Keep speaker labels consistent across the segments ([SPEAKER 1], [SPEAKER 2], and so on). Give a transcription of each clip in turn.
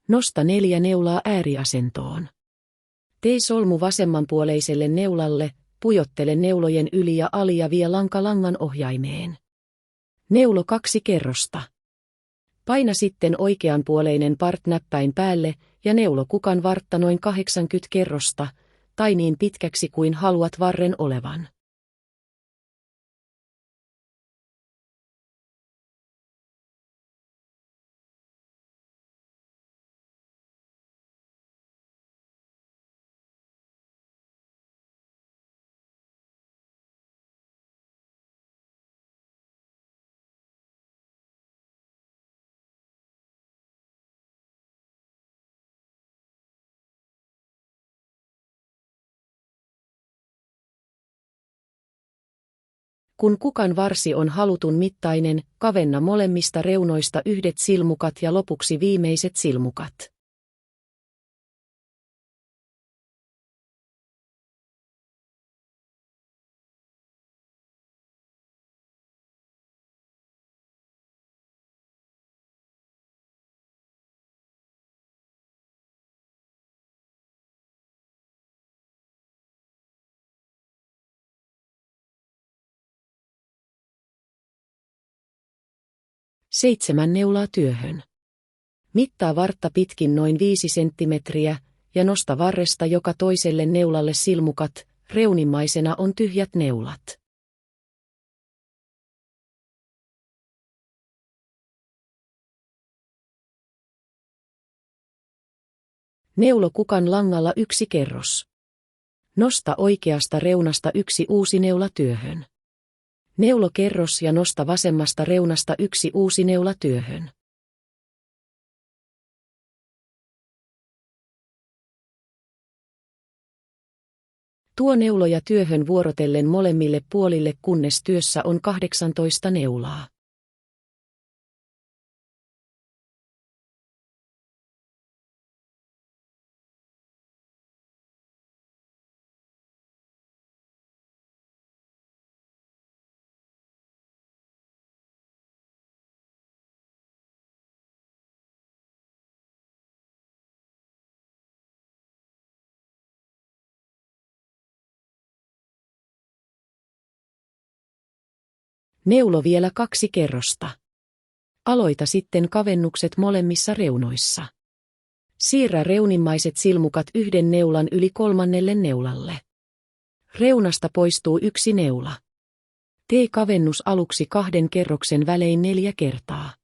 [SPEAKER 1] Nosta 4 neulaa ääriasentoon. Tee solmu vasemmanpuoleiselle neulalle, pujottele neulojen yli ja ali ja vie lanka langan ohjaimeen. Neulo 2 kerrosta. Paina sitten oikeanpuoleinen part näppäin päälle ja neulo kukan vartta noin 80 kerrosta, tai niin pitkäksi kuin haluat varren olevan. Kun kukan varsi on halutun mittainen, kavenna molemmista reunoista yhdet silmukat ja lopuksi viimeiset silmukat. Seitsemän neulaa työhön. Mittaa vartta pitkin noin 5 senttimetriä ja nosta varresta joka toiselle neulalle silmukat, reunimmaisena on tyhjät neulat. Neulo kukan langalla 1 kerros. Nosta oikeasta reunasta 1 uusi neula työhön. Neulo kerros ja nosta vasemmasta reunasta 1 uusi neula työhön. Tuo neuloja työhön vuorotellen molemmille puolille kunnes työssä on 18 neulaa. Neulo vielä 2 kerrosta. Aloita sitten kavennukset molemmissa reunoissa. Siirrä reunimmaiset silmukat 1 neulan yli 3. neulalle. Reunasta poistuu 1 neula. Tee kavennus aluksi 2 kerroksen välein 4 kertaa.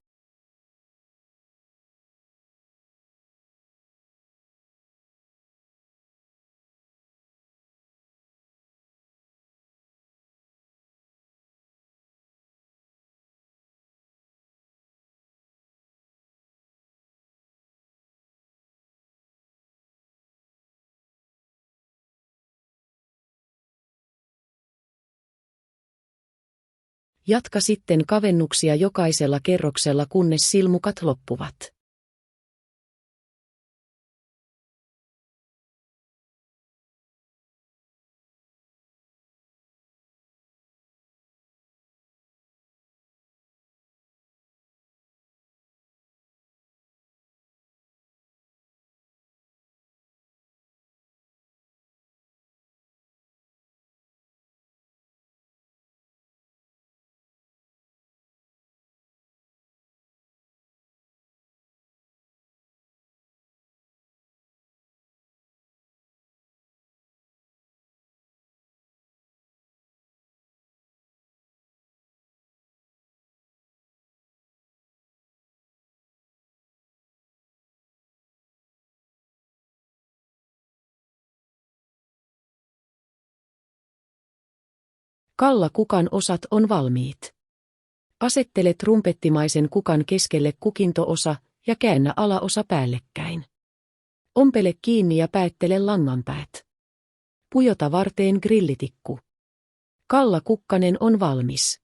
[SPEAKER 1] Jatka sitten kavennuksia jokaisella kerroksella kunnes silmukat loppuvat. Kalla kukan osat on valmiit. Asettele trumpettimaisen kukan keskelle kukinto-osa ja käännä alaosa päällekkäin. Ompele kiinni ja päättele langanpäät. Pujota varteen grillitikku. Kalla kukkanen on valmis.